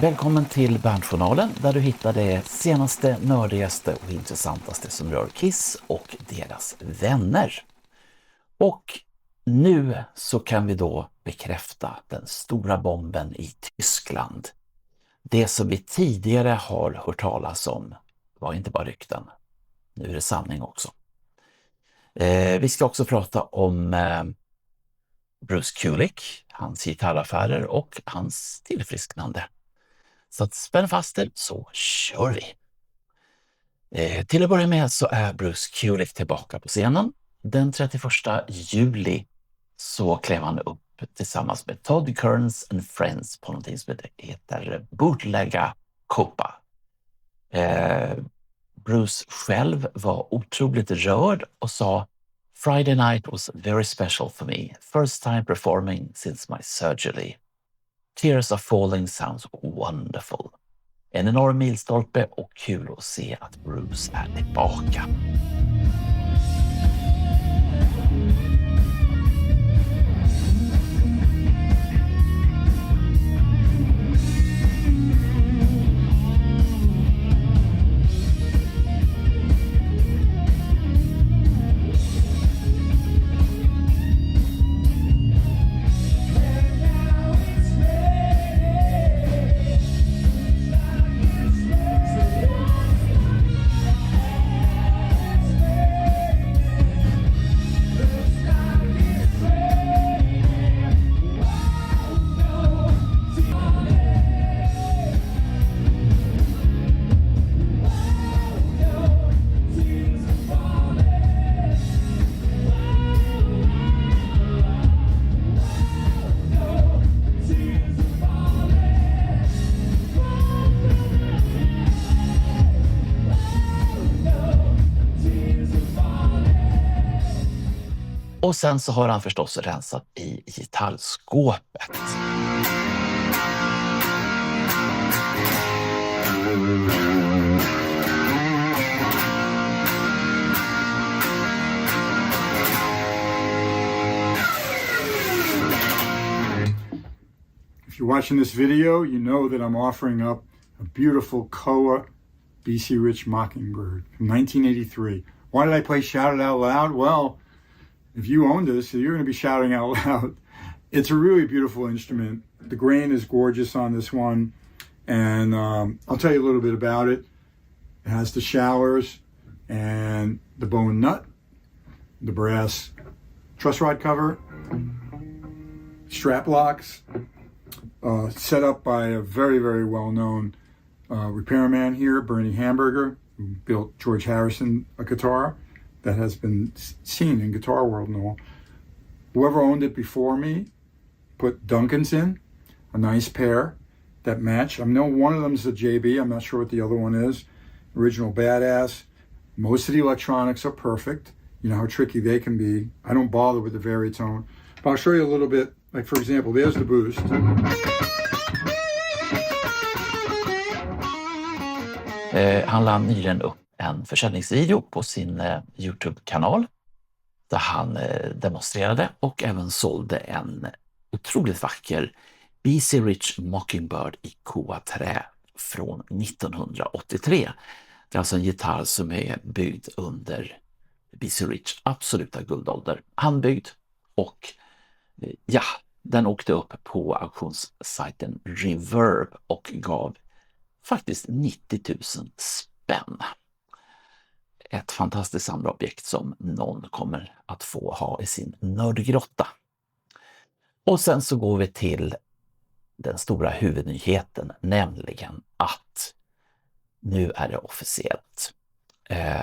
Välkommen till Bandjournalen där du hittar det senaste, nördigaste och intressantaste som rör Kiss och deras vänner. Och nu så kan vi då bekräfta den stora bomben i Tyskland. Det som vi tidigare har hört talas om var inte bara rykten. Nu är det sanning också. Vi ska också prata om Bruce Kulick, hans gitarraffärer och hans tillfrisknande. Så att spänn fast er så kör vi! Till att börja med så är Bruce Kulick tillbaka på scenen. Den 31 juli så klev han upp tillsammans med Todd Kearns and Friends på någonting som heter Bootlegga Copa. Bruce själv var otroligt rörd och sa "Friday night was very special for me. First time performing since my surgery. Tears are falling sounds wonderful." En enorm milstolpe och kul att se att Bruce är tillbaka. Och sen så har han förstås rensat i gitarrskåpet. If you're watching this video, you know that I'm offering up a beautiful Koa BC Rich Mockingbird from 1983. Why did I play Shout It Out Loud? Well, if you own this, you're going to be shouting out loud. It's a really beautiful instrument. The grain is gorgeous on this one. And I'll tell you a little bit about it. It has the showers and the bone nut, the brass truss rod cover, strap locks, set up by a very, very well-known repairman here, Bernie Hamburger, who built George Harrison a guitar that has been seen in Guitar World and all. Whoever owned it before me put Duncans in, a nice pair that match. I know one of them is a JB. I'm not sure what the other one is. Original Badass. Most of the electronics are perfect. You know how tricky they can be. I don't bother with the Veritone. But I'll show you a little bit. Like, for example, there's the boost. Han la nyligen upp en försäljningsvideo på sin YouTube-kanal där han demonstrerade och även sålde en otroligt vacker BC Rich Mockingbird i Koa-trä från 1983. Det är alltså en gitarr som är byggd under BC Rich absoluta guldålder. Handbyggd och ja, den åkte upp på auktionssajten Reverb och gav faktiskt 90 000 spänn. Ett fantastiskt samlarobjekt som någon kommer att få ha i sin nördgrotta. Och sen så går vi till den stora huvudnyheten, nämligen att nu är det officiellt.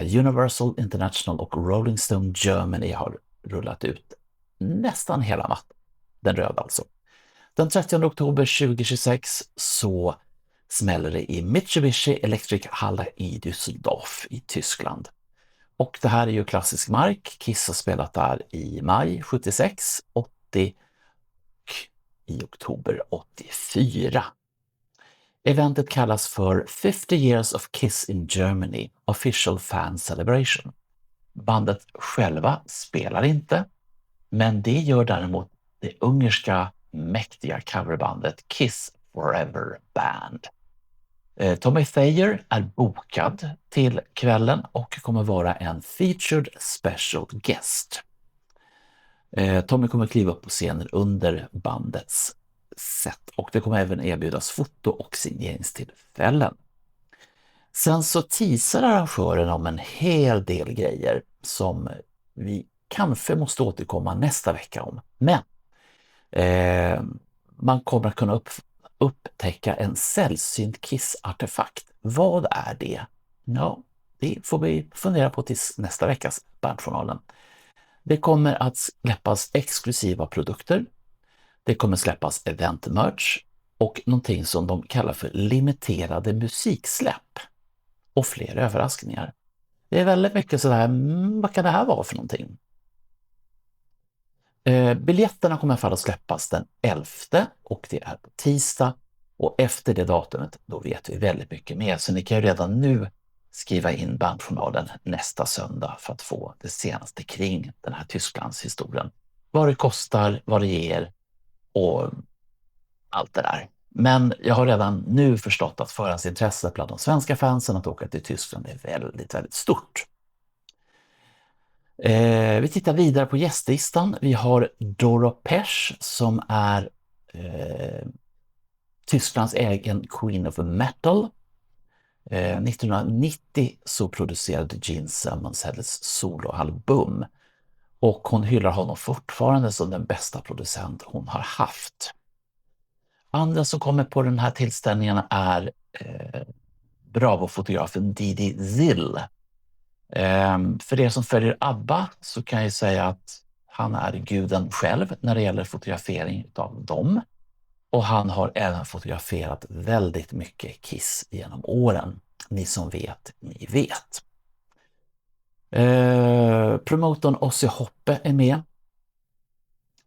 Universal International och Rolling Stone Germany har rullat ut nästan hela mattan, den röda alltså. Den 30 oktober 2026 så smäller det i Mitsubishi Electric Halle i Düsseldorf i Tyskland. Och det här är ju klassisk mark. Kiss har spelat där i maj 76, 80 och i oktober 84. Eventet kallas för 50 Years of Kiss in Germany Official Fan Celebration. Bandet själva spelar inte, men det gör däremot det ungerska mäktiga coverbandet Kiss Forever Band. Tommy Thayer är bokad till kvällen och kommer vara en featured special guest. Tommy kommer kliva upp på scenen under bandets set och det kommer även erbjudas foto- och signeringstillfällen. Sen så teasar arrangören om en hel del grejer som vi kanske måste återkomma nästa vecka om. Men man kommer att kunna upptäcka en sällsynt Kiss-artefakt. Vad är det? Ja, det får vi fundera på tills nästa veckas Bandjournalen. Det kommer att släppas exklusiva produkter. Det kommer släppas event-merch och någonting som de kallar för limiterade musiksläpp. Och fler överraskningar. Det är väldigt mycket sådär, vad kan det här vara för någonting? Biljetterna kommer i alla fall att släppas den 11 och det är på tisdag. Och efter det datumet, då vet vi väldigt mycket mer. Så ni kan ju redan nu skriva in Bandjournalen nästa söndag för att få det senaste kring den här Tysklandshistorien. Vad det kostar, vad det ger och allt det där. Men jag har redan nu förstått att förhandsintresset bland de svenska fansen att åka till Tyskland är väldigt, väldigt stort. Vi tittar vidare på gästlistan. Vi har Doro Pesch som är Tysklands egen Queen of Metal. 1990 så producerade Gene Simmons hennes soloalbum och hon hyllar honom fortfarande som den bästa producent hon har haft. Andra som kommer på den här tillställningen är Bravo-fotografen Didi Zill. För er som följer ABBA så kan jag säga att han är guden själv när det gäller fotografering av dem. Och han har även fotograferat väldigt mycket Kiss genom åren. Ni som vet, ni vet. Promotorn Ozzy Hoppe är med.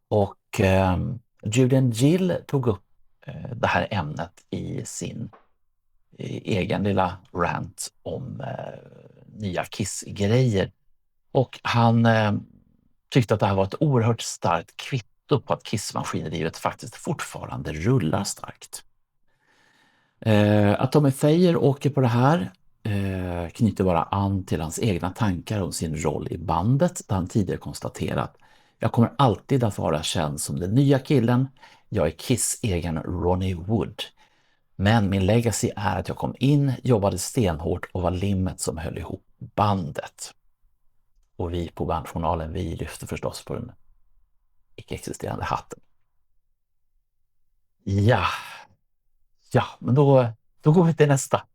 Och Julian Gill tog upp det här ämnet i sin egen lilla rant om nya Kiss-grejer. Och han tyckte att det här var ett oerhört starkt kvitto på att Kiss-maskineriet faktiskt fortfarande rullar starkt. Att Tommy Thayer åker på det här knyter bara an till hans egna tankar om sin roll i bandet där han tidigare konstaterat: jag kommer alltid att vara känd som den nya killen, jag är Kiss egen Ronnie Wood. Men min legacy är att jag kom in, jobbade stenhårt och var limmet som höll ihop bandet. Och vi på Bandjournalen, vi lyfter förstås på den icke-existerande hatten. Ja, men då går vi till nästa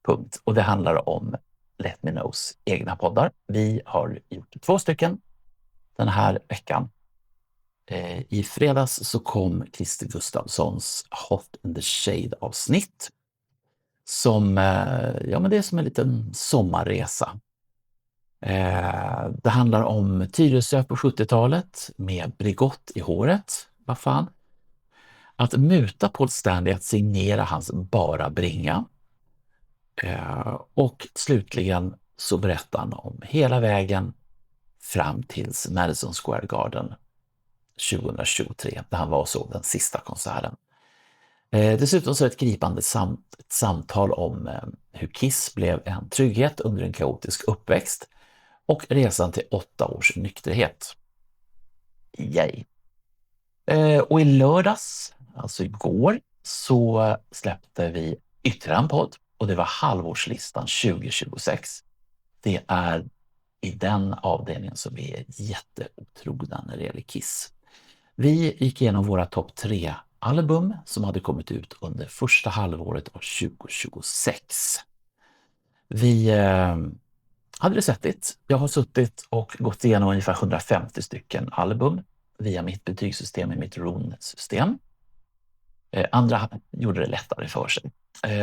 punkt och det handlar om Let Me Knows egna poddar. Vi har gjort 2 stycken den här veckan. I fredags så kom Christer Gustafssons Hot in the Shade-avsnitt som, men det är som en liten sommarresa. Det handlar om Tyresö på 70-talet med Bregott i håret. Vad fan? Att muta Paul Stanley att signera hans Bara bringa. Och slutligen så berättar han om hela vägen fram tills Madison Square Garden 2023 där han var och såg den sista konserten. Dessutom så är det ett gripande samtal om hur Kiss blev en trygghet under en kaotisk uppväxt och resan till 8 års nykterhet. Yay! Och i lördags, alltså igår, så släppte vi ytterligare en podd och det var halvårslistan 2026. Det är i den avdelningen som vi är jätteotrogna när det gäller Kiss. Vi gick igenom våra topp 3 album som hade kommit ut under första halvåret av 2026. Vi hade det sett. Jag har suttit och gått igenom ungefär 150 stycken album via mitt betygssystem i mitt RUN-system. Andra gjorde det lättare för sig.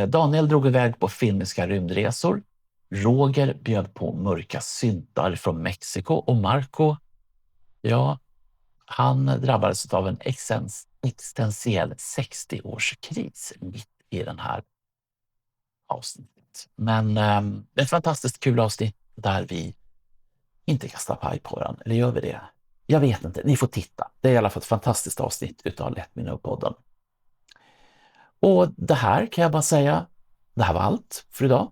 Daniel drog iväg på filmiska rymdresor. Roger bjöd på mörka syntar från Mexiko och Marco, han drabbades av en existentiell 60-årskris mitt i den här avsnittet. Men ett fantastiskt kul avsnitt där vi inte kastar paj på den. Eller gör vi det? Jag vet inte, ni får titta. Det är i alla fall ett fantastiskt avsnitt utav Let Me Know-podden. Och det här kan jag bara säga, det här var allt för idag.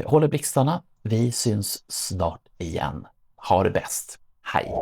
Håll i blixtarna, vi syns snart igen. Ha det bäst, hej!